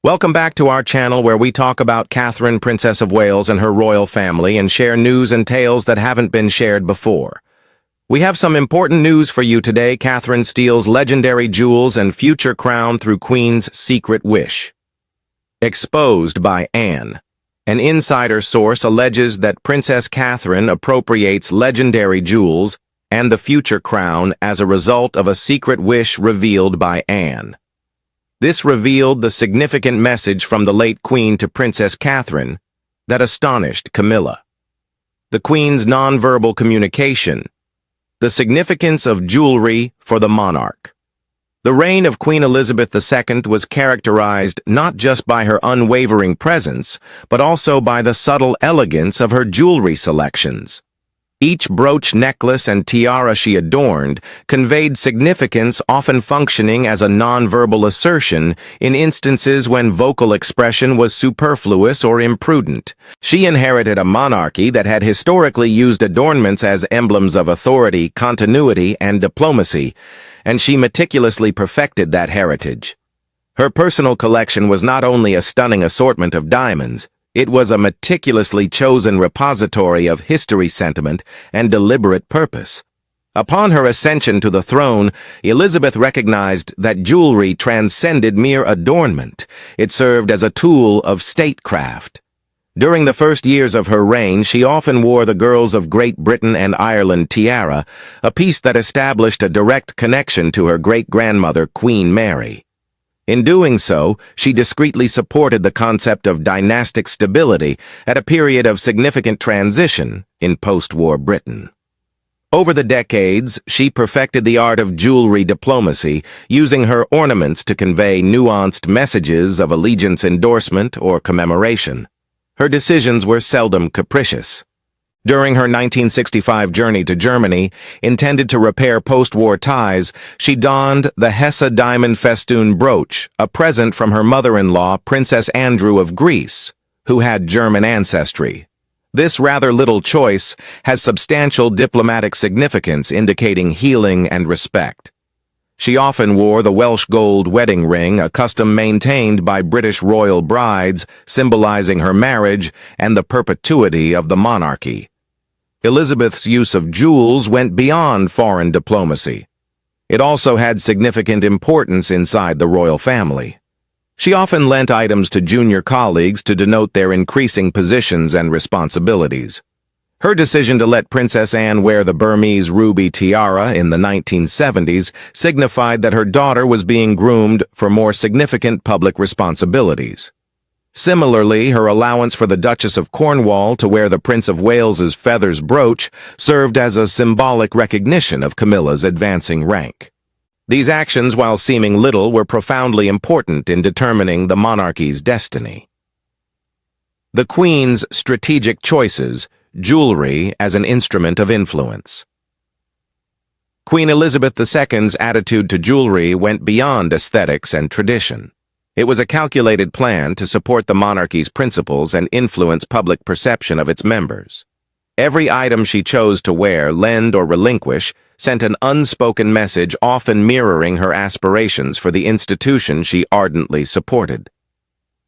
Welcome back to our channel where we talk about Catherine, Princess of Wales and her royal family and share news and tales that haven't been shared before. We have some important news for you today. Catherine steals legendary jewels and future crown through Queen's secret wish. Exposed by Anne. An insider source alleges that Princess Catherine appropriates legendary jewels and the future crown as a result of a secret wish revealed by Anne. This revealed the significant message from the late Queen to Princess Catherine that astonished Camilla. The Queen's nonverbal communication. The significance of jewelry for the monarch. The reign of Queen Elizabeth II was characterized not just by her unwavering presence, but also by the subtle elegance of her jewelry selections. Each brooch, necklace, and tiara she adorned conveyed significance, often functioning as a nonverbal assertion in instances when vocal expression was superfluous or imprudent. She inherited a monarchy that had historically used adornments as emblems of authority, continuity, and diplomacy, and she meticulously perfected that heritage. Her personal collection was not only a stunning assortment of diamonds, it was a meticulously chosen repository of history, sentiment, and deliberate purpose. Upon her ascension to the throne, Elizabeth recognized that jewelry transcended mere adornment. It served as a tool of statecraft. During the first years of her reign, she often wore the girls of Great Britain and Ireland tiara, a piece that established a direct connection to her great-grandmother, Queen Mary. In doing so, she discreetly supported the concept of dynastic stability at a period of significant transition in post-war Britain. Over the decades, she perfected the art of jewelry diplomacy, using her ornaments to convey nuanced messages of allegiance, endorsement, or commemoration. Her decisions were seldom capricious. During her 1965 journey to Germany, intended to repair post-war ties, she donned the Hesse diamond festoon brooch, a present from her mother-in-law, Princess Andrew of Greece, who had German ancestry. This rather little choice has substantial diplomatic significance, indicating healing and respect. She often wore the Welsh gold wedding ring, a custom maintained by British royal brides, symbolizing her marriage and the perpetuity of the monarchy. Elizabeth's use of jewels went beyond foreign diplomacy. It also had significant importance inside the royal family. She often lent items to junior colleagues to denote their increasing positions and responsibilities. Her decision to let Princess Anne wear the Burmese ruby tiara in the 1970s signified that her daughter was being groomed for more significant public responsibilities. Similarly, her allowance for the Duchess of Cornwall to wear the Prince of Wales's feathers brooch served as a symbolic recognition of Camilla's advancing rank. These actions, while seeming little, were profoundly important in determining the monarchy's destiny. The Queen's strategic choices, jewelry as an instrument of influence. Queen Elizabeth II's attitude to jewelry went beyond aesthetics and tradition. It was a calculated plan to support the monarchy's principles and influence public perception of its members. Every item she chose to wear, lend, or relinquish sent an unspoken message, often mirroring her aspirations for the institution she ardently supported.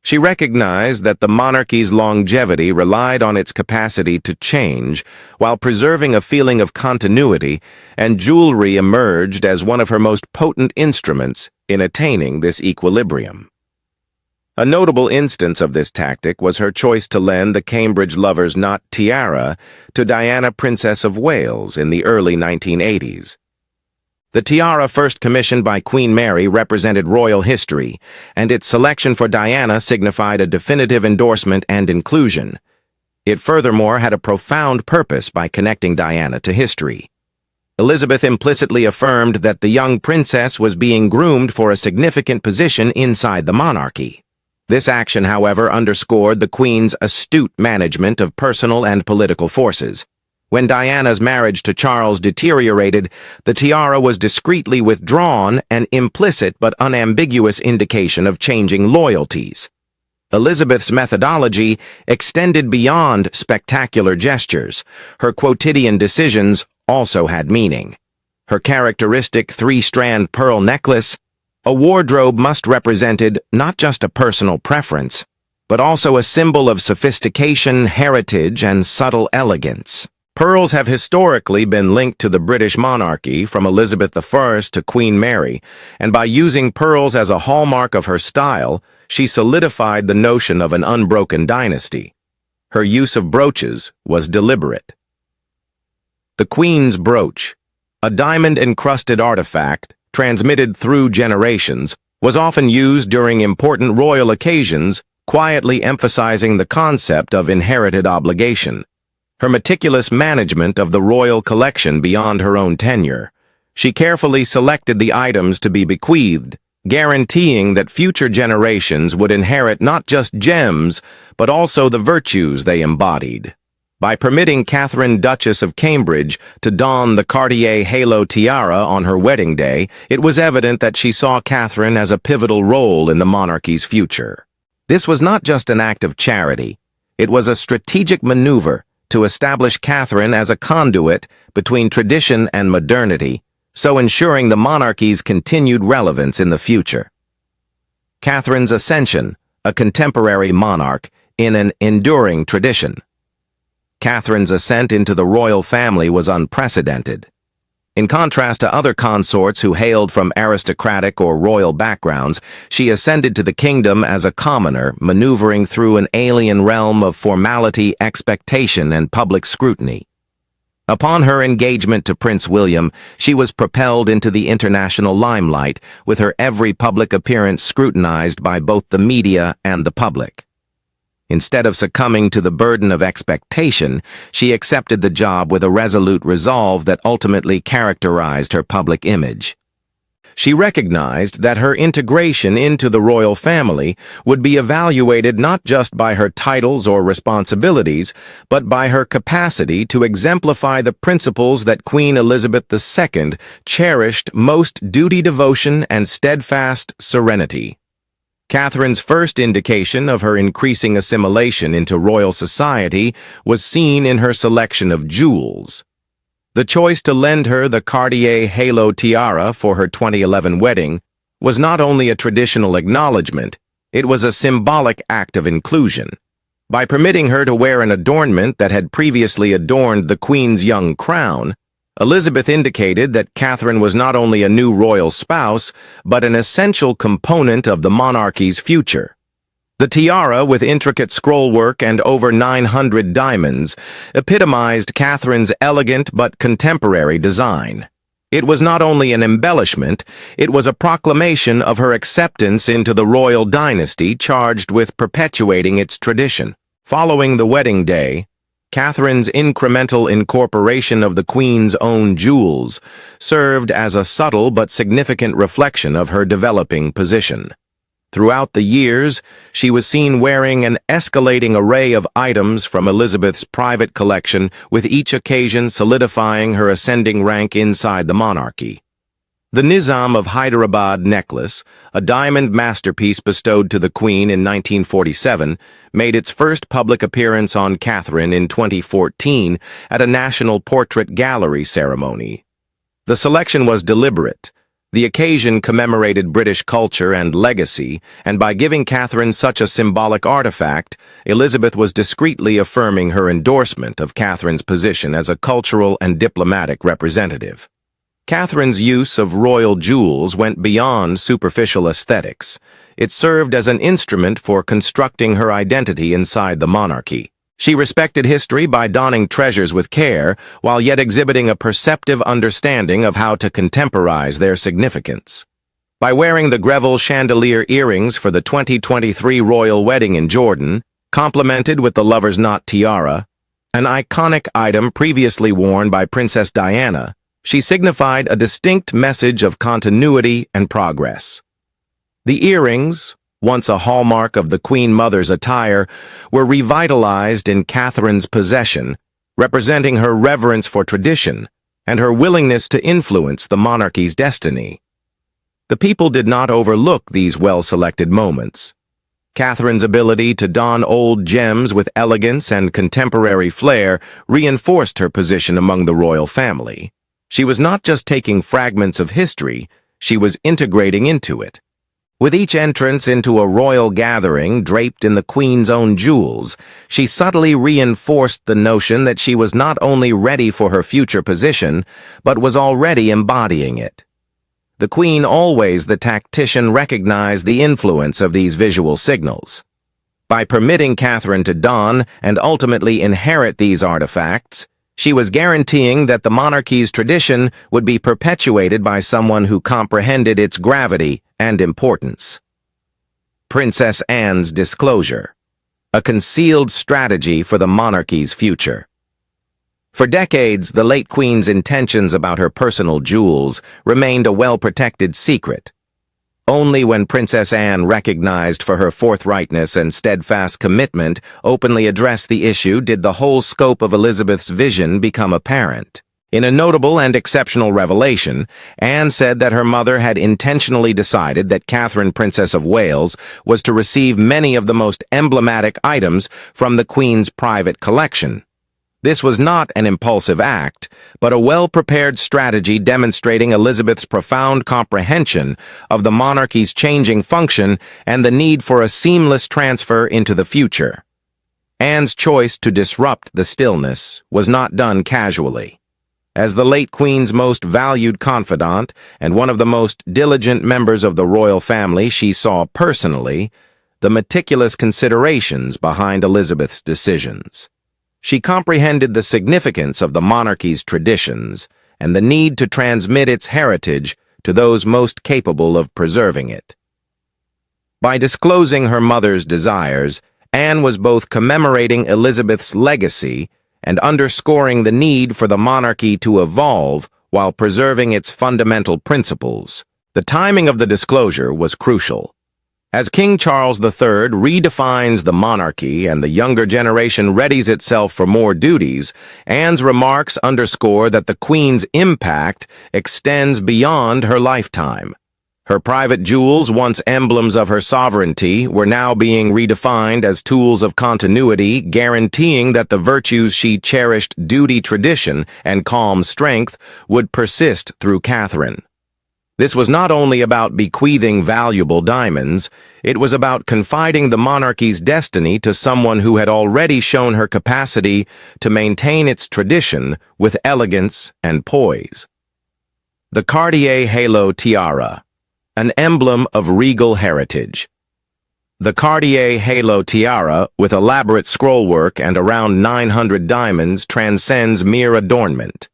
She recognized that the monarchy's longevity relied on its capacity to change while preserving a feeling of continuity, and jewelry emerged as one of her most potent instruments in attaining this equilibrium. A notable instance of this tactic was her choice to lend the Cambridge Lover's Knot tiara to Diana, Princess of Wales, in the early 1980s. The tiara, first commissioned by Queen Mary, represented royal history, and its selection for Diana signified a definitive endorsement and inclusion. It furthermore had a profound purpose by connecting Diana to history. Elizabeth implicitly affirmed that the young princess was being groomed for a significant position inside the monarchy. This action, however, underscored the Queen's astute management of personal and political forces. When Diana's marriage to Charles deteriorated, the tiara was discreetly withdrawn, an implicit but unambiguous indication of changing loyalties. Elizabeth's methodology extended beyond spectacular gestures. Her quotidian decisions also had meaning. Her characteristic three-strand pearl necklace, A wardrobe must represented not just a personal preference, but also a symbol of sophistication, heritage, and subtle elegance. Pearls have historically been linked to the British monarchy from Elizabeth I to Queen Mary, and by using pearls as a hallmark of her style, she solidified the notion of an unbroken dynasty. Her use of brooches was deliberate. The Queen's brooch, a diamond-encrusted artifact transmitted through generations, was often used during important royal occasions, quietly emphasizing the concept of inherited obligation. Her meticulous management of the royal collection beyond her own tenure. She carefully selected the items to be bequeathed, guaranteeing that future generations would inherit not just gems, but also the virtues they embodied. By permitting Catherine, Duchess of Cambridge, to don the Cartier halo tiara on her wedding day, it was evident that she saw Catherine as a pivotal role in the monarchy's future. This was not just an act of charity. It was a strategic maneuver to establish Catherine as a conduit between tradition and modernity, so ensuring the monarchy's continued relevance in the future. Catherine's ascension, a contemporary monarch in an enduring tradition. Catherine's ascent into the royal family was unprecedented. In contrast to other consorts who hailed from aristocratic or royal backgrounds, she ascended to the kingdom as a commoner, maneuvering through an alien realm of formality, expectation, and public scrutiny. Upon her engagement to Prince William, she was propelled into the international limelight, with her every public appearance scrutinized by both the media and the public. Instead of succumbing to the burden of expectation, she accepted the job with a resolute resolve that ultimately characterized her public image. She recognized that her integration into the royal family would be evaluated not just by her titles or responsibilities, but by her capacity to exemplify the principles that Queen Elizabeth II cherished: most duty, devotion, and steadfast serenity. Catherine's first indication of her increasing assimilation into royal society was seen in her selection of jewels. The choice to lend her the Cartier halo tiara for her 2011 wedding was not only a traditional acknowledgement, it was a symbolic act of inclusion. By permitting her to wear an adornment that had previously adorned the Queen's young crown, Elizabeth indicated that Catherine was not only a new royal spouse, but an essential component of the monarchy's future. The tiara, with intricate scrollwork and over 900 diamonds, epitomized Catherine's elegant but contemporary design. It was not only an embellishment, it was a proclamation of her acceptance into the royal dynasty charged with perpetuating its tradition. Following the wedding day, Catherine's incremental incorporation of the Queen's own jewels served as a subtle but significant reflection of her developing position. Throughout the years, she was seen wearing an escalating array of items from Elizabeth's private collection, with each occasion solidifying her ascending rank inside the monarchy. The Nizam of Hyderabad necklace, a diamond masterpiece bestowed to the Queen in 1947, made its first public appearance on Catherine in 2014 at a National Portrait Gallery ceremony. The selection was deliberate. The occasion commemorated British culture and legacy, and by giving Catherine such a symbolic artifact, Elizabeth was discreetly affirming her endorsement of Catherine's position as a cultural and diplomatic representative. Catherine's use of royal jewels went beyond superficial aesthetics. It served as an instrument for constructing her identity inside the monarchy. She respected history by donning treasures with care, while yet exhibiting a perceptive understanding of how to contemporize their significance. By wearing the Greville chandelier earrings for the 2023 royal wedding in Jordan, complemented with the lover's knot tiara, an iconic item previously worn by Princess Diana, she signified a distinct message of continuity and progress. The earrings, once a hallmark of the Queen Mother's attire, were revitalized in Catherine's possession, representing her reverence for tradition and her willingness to influence the monarchy's destiny. The people did not overlook these well-selected moments. Catherine's ability to don old gems with elegance and contemporary flair reinforced her position among the royal family. She was not just taking fragments of history, she was integrating into it. With each entrance into a royal gathering draped in the Queen's own jewels, she subtly reinforced the notion that she was not only ready for her future position, but was already embodying it. The Queen, always the tactician, recognized the influence of these visual signals. By permitting Catherine to don and ultimately inherit these artifacts, she was guaranteeing that the monarchy's tradition would be perpetuated by someone who comprehended its gravity and importance. Princess Anne's disclosure, a concealed strategy for the monarchy's future. For decades, the late Queen's intentions about her personal jewels remained a well-protected secret. Only when Princess Anne, recognized for her forthrightness and steadfast commitment, openly addressed the issue did the whole scope of Elizabeth's vision become apparent. In a notable and exceptional revelation, Anne said that her mother had intentionally decided that Catherine, Princess of Wales, was to receive many of the most emblematic items from the Queen's private collection. This was not an impulsive act, but a well-prepared strategy demonstrating Elizabeth's profound comprehension of the monarchy's changing function and the need for a seamless transfer into the future. Anne's choice to disrupt the stillness was not done casually. As the late Queen's most valued confidant and one of the most diligent members of the royal family, she saw personally the meticulous considerations behind Elizabeth's decisions. She comprehended the significance of the monarchy's traditions and the need to transmit its heritage to those most capable of preserving it. By disclosing her mother's desires, Anne was both commemorating Elizabeth's legacy and underscoring the need for the monarchy to evolve while preserving its fundamental principles. The timing of the disclosure was crucial. As King Charles III redefines the monarchy and the younger generation readies itself for more duties, Anne's remarks underscore that the Queen's impact extends beyond her lifetime. Her private jewels, once emblems of her sovereignty, were now being redefined as tools of continuity, guaranteeing that the virtues she cherished, duty, tradition, and calm strength, would persist through Catherine. This was not only about bequeathing valuable diamonds, it was about confiding the monarchy's destiny to someone who had already shown her capacity to maintain its tradition with elegance and poise. The Cartier Halo Tiara, an emblem of regal heritage. The Cartier Halo Tiara, with elaborate scrollwork and around 900 diamonds, transcends mere adornment.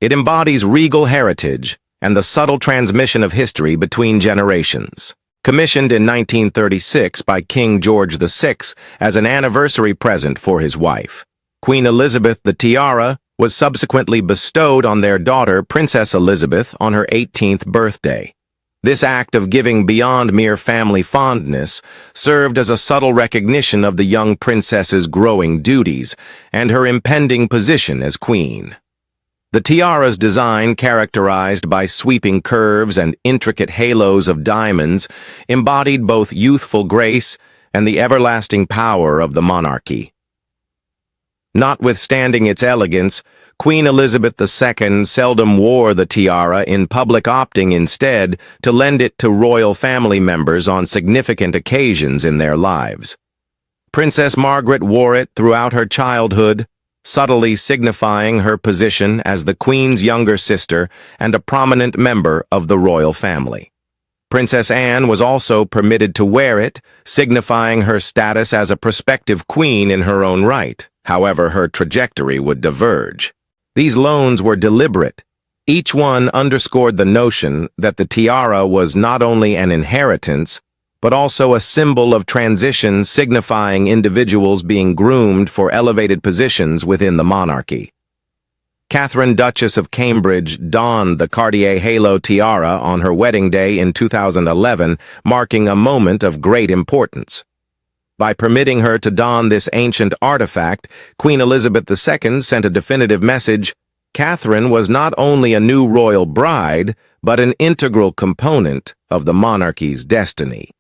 It embodies regal heritage and the subtle transmission of history between generations. Commissioned in 1936 by King George VI as an anniversary present for his wife, Queen Elizabeth, the tiara was subsequently bestowed on their daughter, Princess Elizabeth, on her 18th birthday. This act of giving beyond mere family fondness served as a subtle recognition of the young princess's growing duties and her impending position as queen. The tiara's design, characterized by sweeping curves and intricate halos of diamonds, embodied both youthful grace and the everlasting power of the monarchy. Notwithstanding its elegance, Queen Elizabeth II seldom wore the tiara in public, opting instead to lend it to royal family members on significant occasions in their lives. Princess Margaret wore it throughout her childhood, subtly signifying her position as the Queen's younger sister and a prominent member of the royal family. Princess Anne was also permitted to wear it, signifying her status as a prospective queen in her own right. However, her trajectory would diverge. These loans were deliberate. Each one underscored the notion that the tiara was not only an inheritance, but also a symbol of transition, signifying individuals being groomed for elevated positions within the monarchy. Catherine, Duchess of Cambridge, donned the Cartier Halo tiara on her wedding day in 2011, marking a moment of great importance. By permitting her to don this ancient artifact, Queen Elizabeth II sent a definitive message: Catherine was not only a new royal bride, but an integral component of the monarchy's destiny.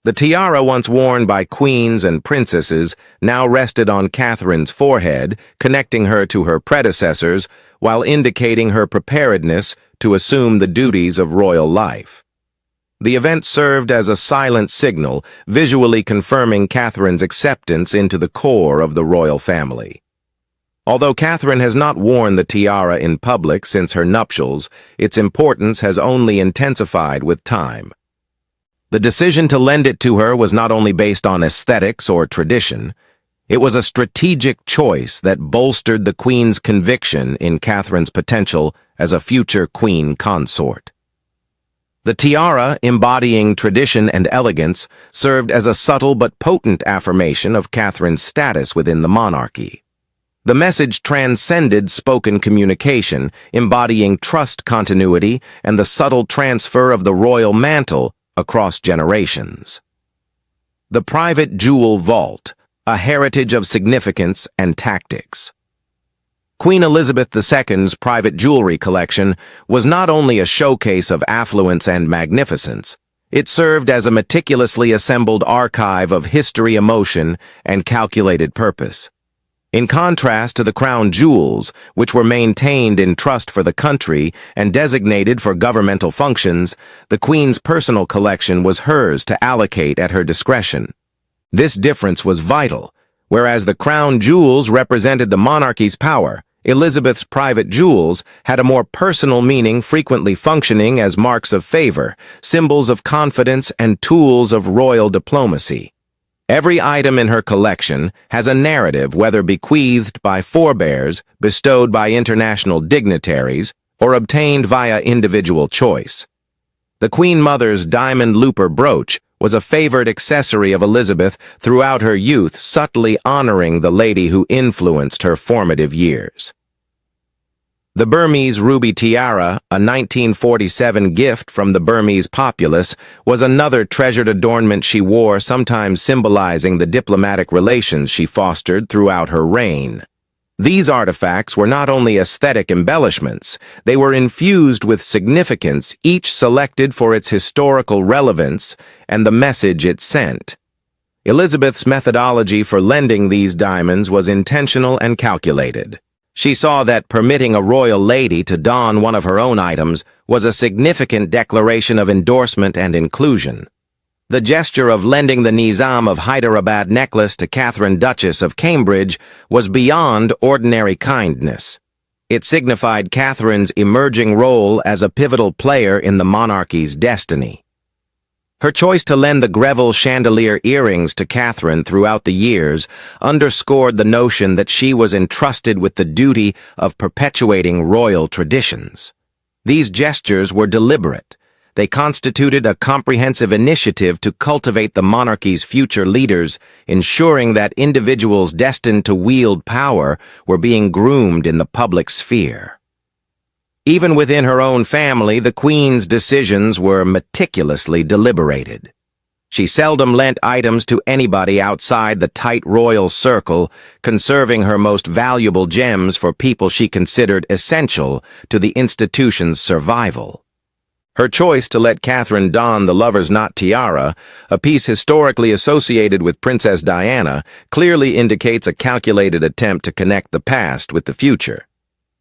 The tiara once worn by queens and princesses now rested on Catherine's forehead, connecting her to her predecessors while indicating her preparedness to assume the duties of royal life. The event served as a silent signal, visually confirming Catherine's acceptance into the core of the royal family. Although Catherine has not worn the tiara in public since her nuptials, its importance has only intensified with time. The decision to lend it to her was not only based on aesthetics or tradition, it was a strategic choice that bolstered the Queen's conviction in Catherine's potential as a future queen consort. The tiara, embodying tradition and elegance, served as a subtle but potent affirmation of Catherine's status within the monarchy. The message transcended spoken communication, embodying trust continuity and the subtle transfer of the royal mantle across generations. The private jewel vault, a heritage of significance and tactics. Queen Elizabeth II's private jewelry collection was not only a showcase of affluence and magnificence, it served as a meticulously assembled archive of history, emotion, and calculated purpose. In contrast to the crown jewels, which were maintained in trust for the country and designated for governmental functions, the Queen's personal collection was hers to allocate at her discretion. This difference was vital. Whereas the crown jewels represented the monarchy's power, Elizabeth's private jewels had a more personal meaning, frequently functioning as marks of favor, symbols of confidence, and tools of royal diplomacy. Every item in her collection has a narrative, whether bequeathed by forebears, bestowed by international dignitaries, or obtained via individual choice. The Queen Mother's diamond looper brooch was a favored accessory of Elizabeth throughout her youth, subtly honoring the lady who influenced her formative years. The Burmese ruby tiara, a 1947 gift from the Burmese populace, was another treasured adornment she wore, sometimes symbolizing the diplomatic relations she fostered throughout her reign. These artifacts were not only aesthetic embellishments, they were infused with significance, each selected for its historical relevance and the message it sent. Elizabeth's methodology for lending these diamonds was intentional and calculated. She saw that permitting a royal lady to don one of her own items was a significant declaration of endorsement and inclusion. The gesture of lending the Nizam of Hyderabad necklace to Catherine, Duchess of Cambridge, was beyond ordinary kindness. It signified Catherine's emerging role as a pivotal player in the monarchy's destiny. Her choice to lend the Greville chandelier earrings to Catherine throughout the years underscored the notion that she was entrusted with the duty of perpetuating royal traditions. These gestures were deliberate. They constituted a comprehensive initiative to cultivate the monarchy's future leaders, ensuring that individuals destined to wield power were being groomed in the public sphere. Even within her own family, the Queen's decisions were meticulously deliberated. She seldom lent items to anybody outside the tight royal circle, conserving her most valuable gems for people she considered essential to the institution's survival. Her choice to let Catherine don the lover's knot tiara, a piece historically associated with Princess Diana, clearly indicates a calculated attempt to connect the past with the future.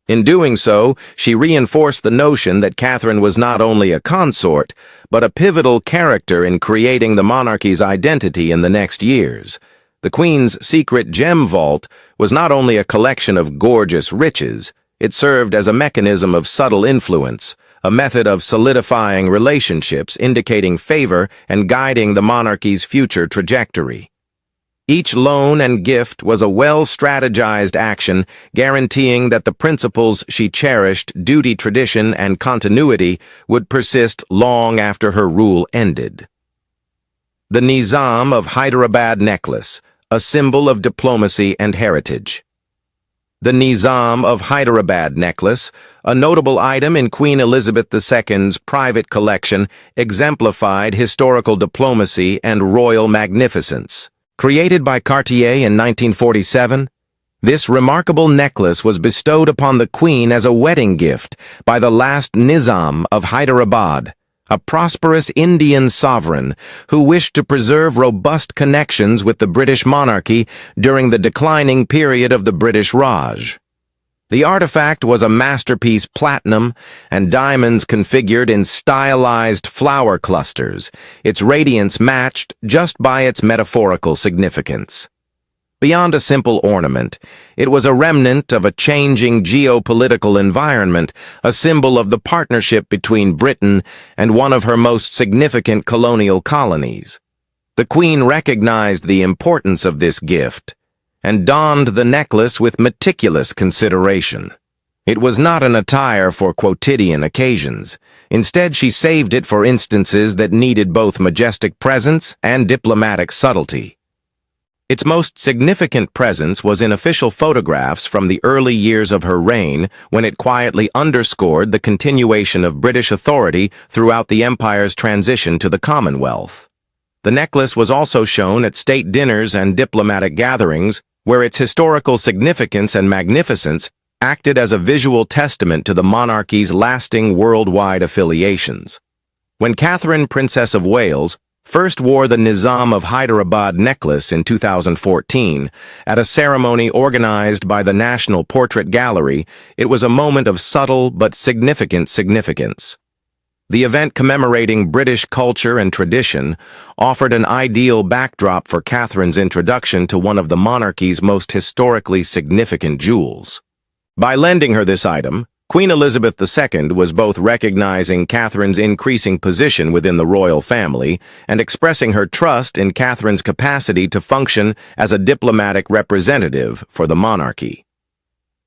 In doing so, she reinforced the notion that Catherine was not only a consort, but a pivotal character in creating the monarchy's identity in the next years. The Queen's secret gem vault was not only a collection of gorgeous riches, it served as a mechanism of subtle influence, a method of solidifying relationships, indicating favor and guiding the monarchy's future trajectory. Each loan and gift was a well-strategized action, guaranteeing that the principles she cherished, duty, tradition, and continuity, would persist long after her rule ended. The Nizam of Hyderabad necklace, a symbol of diplomacy and heritage. The Nizam of Hyderabad necklace, a notable item in Queen Elizabeth II's private collection, exemplified historical diplomacy and royal magnificence. Created by Cartier in 1947, this remarkable necklace was bestowed upon the Queen as a wedding gift by the last Nizam of Hyderabad, a prosperous Indian sovereign who wished to preserve robust connections with the British monarchy during the declining period of the British Raj. The artifact was a masterpiece platinum and diamonds configured in stylized flower clusters, its radiance matched just by its metaphorical significance. Beyond a simple ornament, it was a remnant of a changing geopolitical environment, a symbol of the partnership between Britain and one of her most significant colonial colonies. The Queen recognized the importance of this gift and donned the necklace with meticulous consideration. It was not an attire for quotidian occasions. Instead, she saved it for instances that needed both majestic presence and diplomatic subtlety. Its most significant presence was in official photographs from the early years of her reign, when it quietly underscored the continuation of British authority throughout the empire's transition to the Commonwealth. The necklace was also shown at state dinners and diplomatic gatherings, where its historical significance and magnificence acted as a visual testament to the monarchy's lasting worldwide affiliations. When Catherine, Princess of Wales, first wore the Nizam of Hyderabad necklace in 2014 at a ceremony organized by the National Portrait Gallery, it was a moment of subtle but significant significance. The event, commemorating British culture and tradition, offered an ideal backdrop for Catherine's introduction to one of the monarchy's most historically significant jewels. By lending her this item, Queen Elizabeth II was both recognizing Catherine's increasing position within the royal family and expressing her trust in Catherine's capacity to function as a diplomatic representative for the monarchy.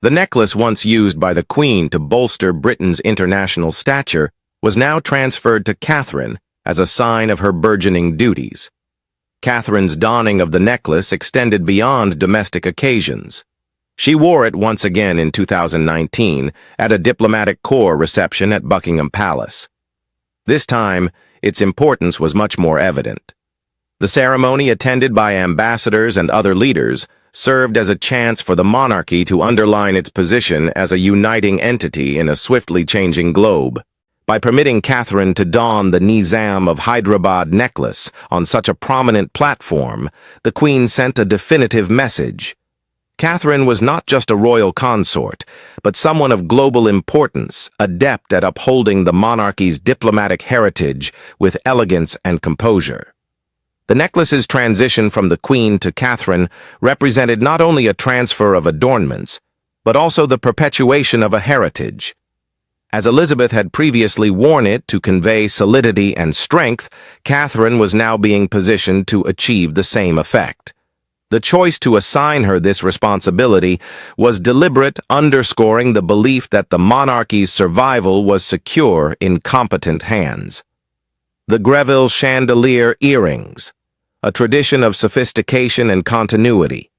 The necklace, once used by the Queen to bolster Britain's international stature, was now transferred to Catherine as a sign of her burgeoning duties. Catherine's donning of the necklace extended beyond domestic occasions. She wore it once again in 2019 at a diplomatic corps reception at Buckingham Palace. This time, its importance was much more evident. The ceremony, attended by ambassadors and other leaders, served as a chance for the monarchy to underline its position as a uniting entity in a swiftly changing globe. By permitting Catherine to don the Nizam of Hyderabad necklace on such a prominent platform, the Queen sent a definitive message. Catherine was not just a royal consort, but someone of global importance, adept at upholding the monarchy's diplomatic heritage with elegance and composure. The necklace's transition from the Queen to Catherine represented not only a transfer of adornments, but also the perpetuation of a heritage. As Elizabeth had previously worn it to convey solidity and strength, Catherine was now being positioned to achieve the same effect. The choice to assign her this responsibility was deliberate, underscoring the belief that the monarchy's survival was secure in competent hands. The Greville chandelier earrings, a tradition of sophistication and continuity.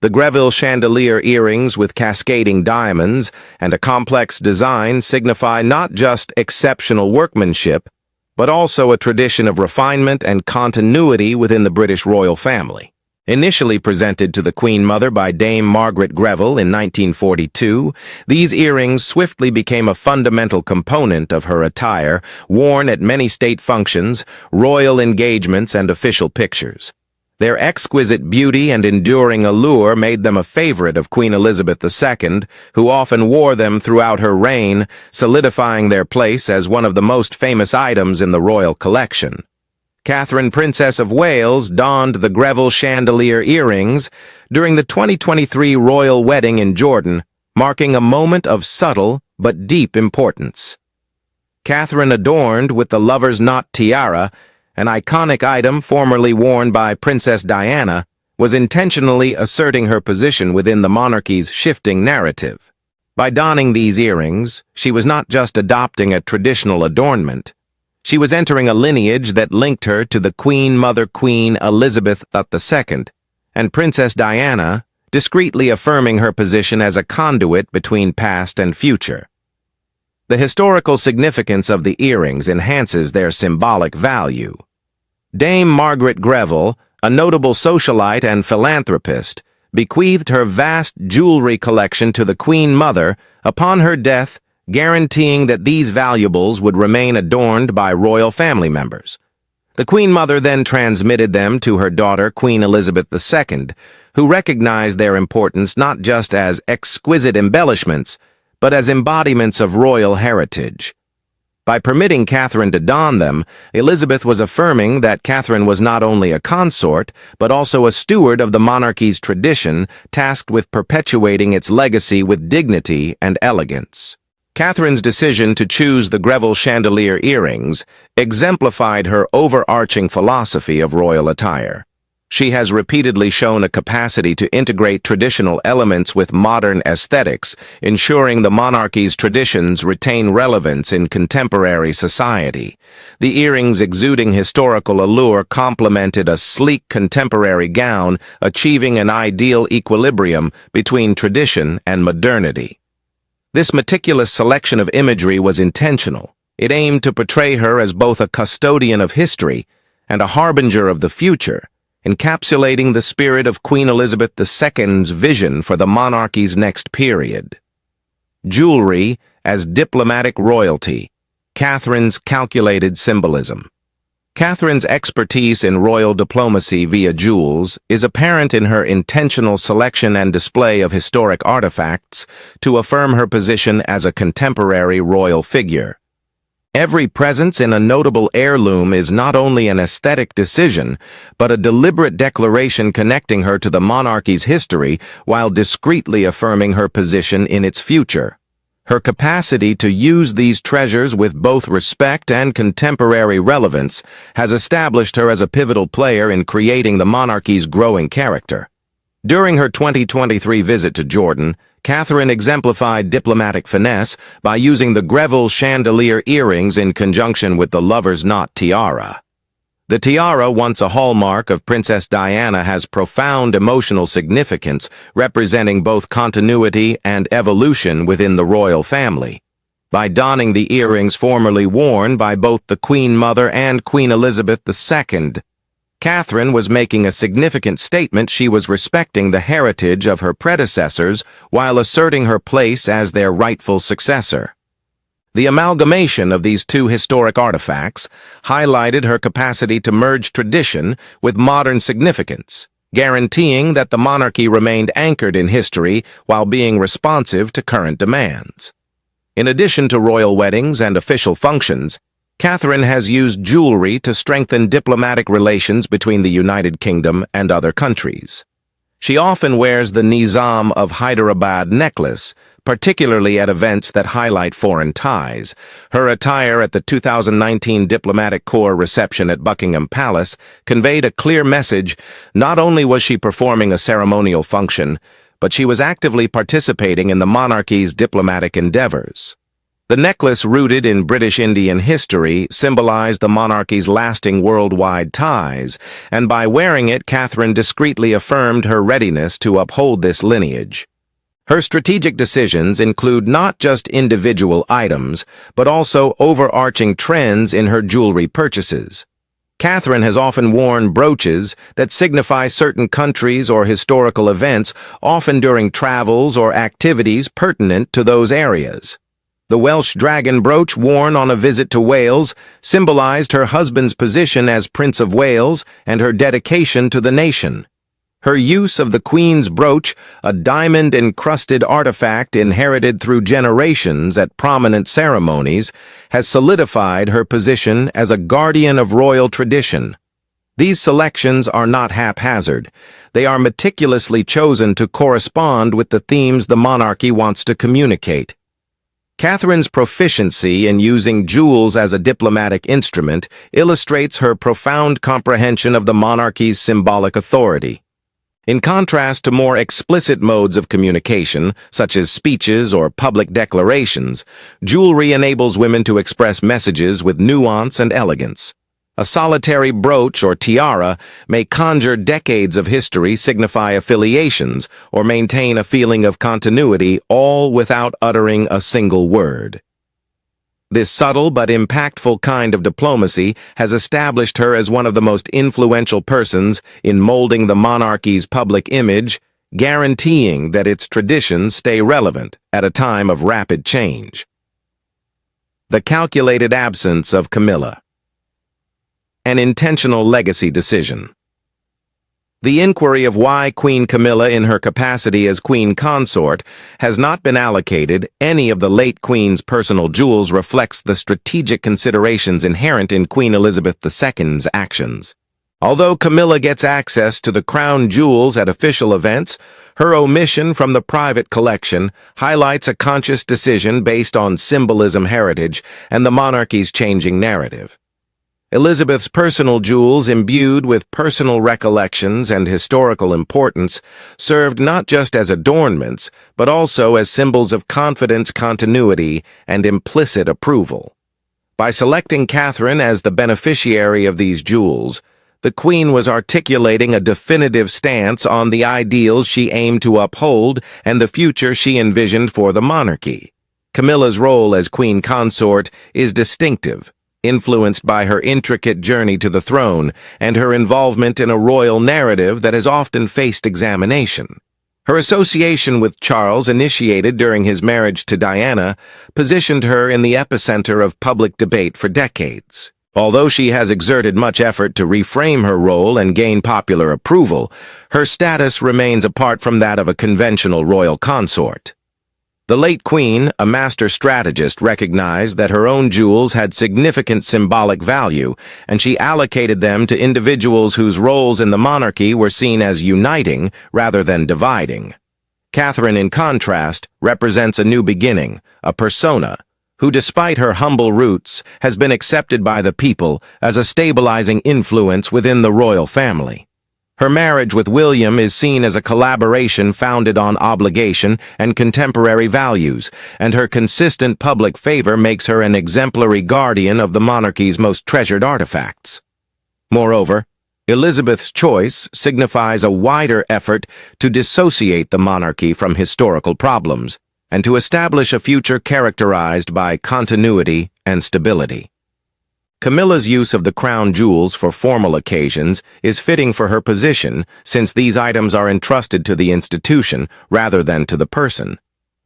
The Greville chandelier earrings with cascading diamonds and a complex design signify not just exceptional workmanship, but also a tradition of refinement and continuity within the British royal family. Initially presented to the Queen Mother by Dame Margaret Greville in 1942, these earrings swiftly became a fundamental component of her attire, worn at many state functions, royal engagements, and official pictures. Their exquisite beauty and enduring allure made them a favorite of Queen Elizabeth II, who often wore them throughout her reign, solidifying their place as one of the most famous items in the royal collection. Catherine, Princess of Wales, donned the Greville chandelier earrings during the 2023 royal wedding in Jordan, marking a moment of subtle but deep importance. Catherine, adorned with the lover's knot tiara, an iconic item formerly worn by Princess Diana, was intentionally asserting her position within the monarchy's shifting narrative. By donning these earrings, she was not just adopting a traditional adornment. She was entering a lineage that linked her to the Queen Mother Queen Elizabeth II, and Princess Diana, discreetly affirming her position as a conduit between past and future. The historical significance of the earrings enhances their symbolic value. Dame Margaret Greville, a notable socialite and philanthropist, bequeathed her vast jewelry collection to the Queen Mother upon her death guaranteeing that these valuables would remain adorned by royal family members. The Queen Mother then transmitted them to her daughter, Queen Elizabeth II, who recognized their importance not just as exquisite embellishments, but as embodiments of royal heritage. By permitting Catherine to don them, Elizabeth was affirming that Catherine was not only a consort, but also a steward of the monarchy's tradition, tasked with perpetuating its legacy with dignity and elegance. Catherine's decision to choose the Greville chandelier earrings exemplified her overarching philosophy of royal attire. She has repeatedly shown a capacity to integrate traditional elements with modern aesthetics, ensuring the monarchy's traditions retain relevance in contemporary society. The earrings exuding historical allure complemented a sleek contemporary gown, achieving an ideal equilibrium between tradition and modernity. This meticulous selection of imagery was intentional. It aimed to portray her as both a custodian of history and a harbinger of the future, encapsulating the spirit of Queen Elizabeth II's vision for the monarchy's next period. Jewelry as diplomatic royalty, Catherine's calculated symbolism. Catherine's expertise in royal diplomacy via jewels is apparent in her intentional selection and display of historic artifacts to affirm her position as a contemporary royal figure. Every presence in a notable heirloom is not only an aesthetic decision, but a deliberate declaration connecting her to the monarchy's history while discreetly affirming her position in its future. Her capacity to use these treasures with both respect and contemporary relevance has established her as a pivotal player in creating the monarchy's growing character. During her 2023 visit to Jordan, Catherine exemplified diplomatic finesse by using the Greville chandelier earrings in conjunction with the lover's knot tiara. The tiara, once a hallmark of Princess Diana, has profound emotional significance, representing both continuity and evolution within the royal family. By donning the earrings formerly worn by both the Queen Mother and Queen Elizabeth II, Catherine was making a significant statement. She was respecting the heritage of her predecessors while asserting her place as their rightful successor. The amalgamation of these two historic artifacts highlighted her capacity to merge tradition with modern significance, guaranteeing that the monarchy remained anchored in history while being responsive to current demands. In addition to royal weddings and official functions, Catherine has used jewelry to strengthen diplomatic relations between the United Kingdom and other countries. She often wears the Nizam of Hyderabad necklace, particularly at events that highlight foreign ties. Her attire at the 2019 Diplomatic Corps reception at Buckingham Palace conveyed a clear message. Not only was she performing a ceremonial function, but she was actively participating in the monarchy's diplomatic endeavors. The necklace, rooted in British Indian history, symbolized the monarchy's lasting worldwide ties, and by wearing it, Catherine discreetly affirmed her readiness to uphold this lineage. Her strategic decisions include not just individual items, but also overarching trends in her jewelry purchases. Catherine has often worn brooches that signify certain countries or historical events, often during travels or activities pertinent to those areas. The Welsh dragon brooch worn on a visit to Wales symbolized her husband's position as Prince of Wales and her dedication to the nation. Her use of the Queen's brooch, a diamond-encrusted artifact inherited through generations at prominent ceremonies, has solidified her position as a guardian of royal tradition. These selections are not haphazard. They are meticulously chosen to correspond with the themes the monarchy wants to communicate. Catherine's proficiency in using jewels as a diplomatic instrument illustrates her profound comprehension of the monarchy's symbolic authority. In contrast to more explicit modes of communication, such as speeches or public declarations, jewelry enables women to express messages with nuance and elegance. A solitary brooch or tiara may conjure decades of history, signify affiliations, or maintain a feeling of continuity, all without uttering a single word. This subtle but impactful kind of diplomacy has established her as one of the most influential persons in molding the monarchy's public image, guaranteeing that its traditions stay relevant at a time of rapid change. The calculated absence of Camilla. An intentional legacy decision. The inquiry of why Queen Camilla, in her capacity as Queen Consort, has not been allocated any of the late Queen's personal jewels reflects the strategic considerations inherent in Queen Elizabeth II's actions. Although Camilla gets access to the crown jewels at official events, her omission from the private collection highlights a conscious decision based on symbolism, heritage, and the monarchy's changing narrative. Elizabeth's personal jewels, imbued with personal recollections and historical importance, served not just as adornments, but also as symbols of confidence, continuity, and implicit approval. By selecting Catherine as the beneficiary of these jewels, the Queen was articulating a definitive stance on the ideals she aimed to uphold and the future she envisioned for the monarchy. Camilla's role as Queen Consort is distinctive, influenced by her intricate journey to the throne and her involvement in a royal narrative that has often faced examination. Her association with Charles, initiated during his marriage to Diana, positioned her in the epicenter of public debate for decades. Although she has exerted much effort to reframe her role and gain popular approval, her status remains apart from that of a conventional royal consort. The late Queen, a master strategist, recognized that her own jewels had significant symbolic value, and she allocated them to individuals whose roles in the monarchy were seen as uniting rather than dividing. Catherine, in contrast, represents a new beginning, a persona, who, despite her humble roots, has been accepted by the people as a stabilizing influence within the royal family. Her marriage with William is seen as a collaboration founded on obligation and contemporary values, and her consistent public favor makes her an exemplary guardian of the monarchy's most treasured artifacts. Moreover, Elizabeth's choice signifies a wider effort to dissociate the monarchy from historical problems, and to establish a future characterized by continuity and stability. Camilla's use of the crown jewels for formal occasions is fitting for her position, since these items are entrusted to the institution rather than to the person.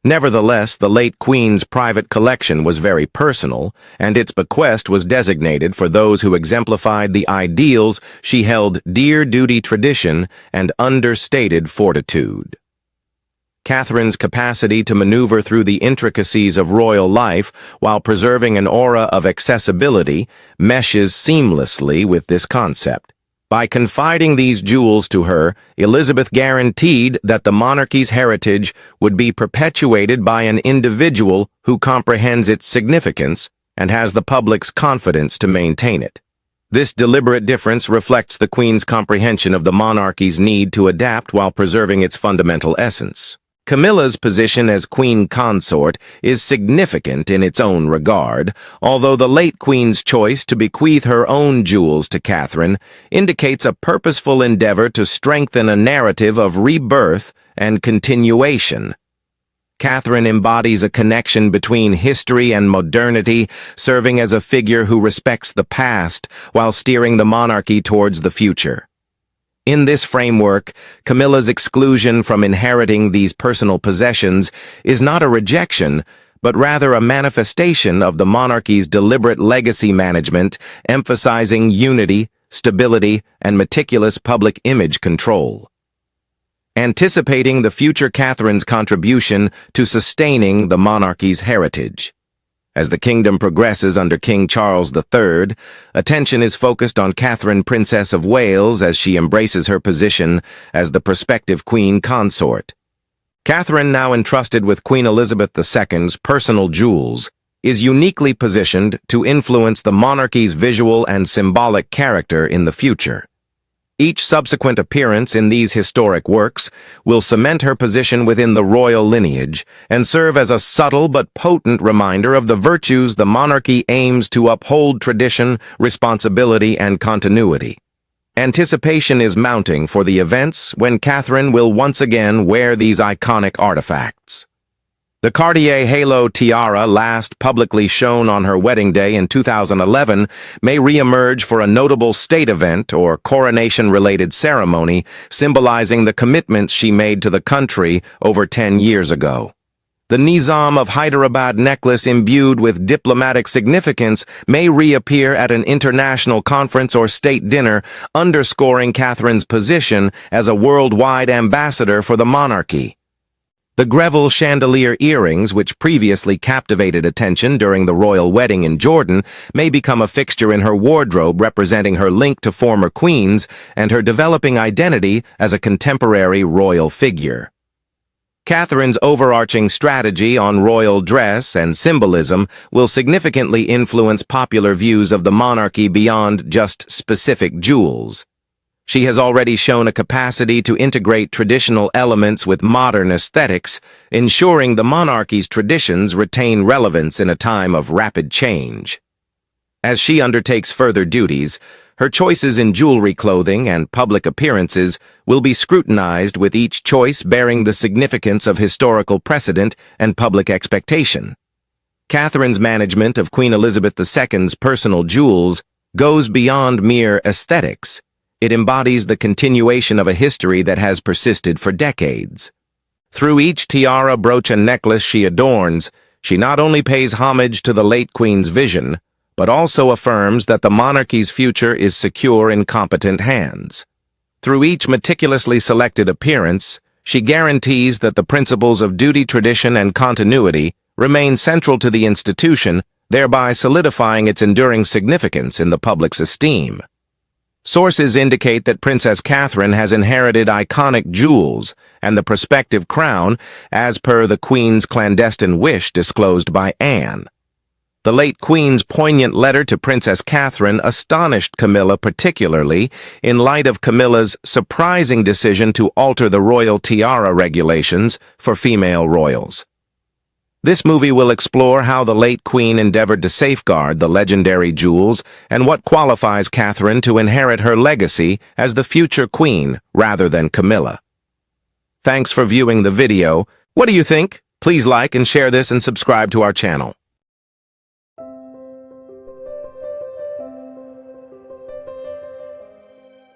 Nevertheless, the late Queen's private collection was very personal, and its bequest was designated for those who exemplified the ideals she held dear: duty, tradition, and understated fortitude. Catherine's capacity to maneuver through the intricacies of royal life while preserving an aura of accessibility meshes seamlessly with this concept. By confiding these jewels to her, Elizabeth guaranteed that the monarchy's heritage would be perpetuated by an individual who comprehends its significance and has the public's confidence to maintain it. This deliberate difference reflects the Queen's comprehension of the monarchy's need to adapt while preserving its fundamental essence. Camilla's position as Queen Consort is significant in its own regard, although the late Queen's choice to bequeath her own jewels to Catherine indicates a purposeful endeavor to strengthen a narrative of rebirth and continuation. Catherine embodies a connection between history and modernity, serving as a figure who respects the past while steering the monarchy towards the future. In this framework, Camilla's exclusion from inheriting these personal possessions is not a rejection, but rather a manifestation of the monarchy's deliberate legacy management, emphasizing unity, stability, and meticulous public image control. Anticipating the future Catherine's contribution to sustaining the monarchy's heritage. As the kingdom progresses under King Charles III, attention is focused on Catherine, Princess of Wales, as she embraces her position as the prospective Queen Consort. Catherine, now entrusted with Queen Elizabeth II's personal jewels, is uniquely positioned to influence the monarchy's visual and symbolic character in the future. Each subsequent appearance in these historic works will cement her position within the royal lineage and serve as a subtle but potent reminder of the virtues the monarchy aims to uphold: tradition, responsibility, and continuity. Anticipation is mounting for the events when Catherine will once again wear these iconic artifacts. The Cartier halo tiara, last publicly shown on her wedding day in 2011, may re-emerge for a notable state event or coronation-related ceremony, symbolizing the commitments she made to the country over 10 years ago. The Nizam of Hyderabad necklace imbued with diplomatic significance may reappear at an international conference or state dinner, underscoring Catherine's position as a worldwide ambassador for the monarchy. The Greville chandelier earrings, which previously captivated attention during the royal wedding in Jordan, may become a fixture in her wardrobe, representing her link to former queens and her developing identity as a contemporary royal figure. Catherine's overarching strategy on royal dress and symbolism will significantly influence popular views of the monarchy beyond just specific jewels. She has already shown a capacity to integrate traditional elements with modern aesthetics, ensuring the monarchy's traditions retain relevance in a time of rapid change. As she undertakes further duties, her choices in jewelry, clothing, and public appearances will be scrutinized, with each choice bearing the significance of historical precedent and public expectation. Catherine's management of Queen Elizabeth II's personal jewels goes beyond mere aesthetics. It embodies the continuation of a history that has persisted for decades. Through each tiara, brooch, and necklace she adorns, she not only pays homage to the late Queen's vision, but also affirms that the monarchy's future is secure in competent hands. Through each meticulously selected appearance, she guarantees that the principles of duty, tradition, and continuity remain central to the institution, thereby solidifying its enduring significance in the public's esteem. Sources indicate that Princess Catherine has inherited iconic jewels and the prospective crown, as per the Queen's clandestine wish disclosed by Anne. The late Queen's poignant letter to Princess Catherine astonished Camilla, particularly in light of Camilla's surprising decision to alter the royal tiara regulations for female royals. This movie will explore how the late Queen endeavored to safeguard the legendary jewels and what qualifies Catherine to inherit her legacy as the future Queen rather than Camilla. Thanks for viewing the video. What do you think? Please like and share this and subscribe to our channel.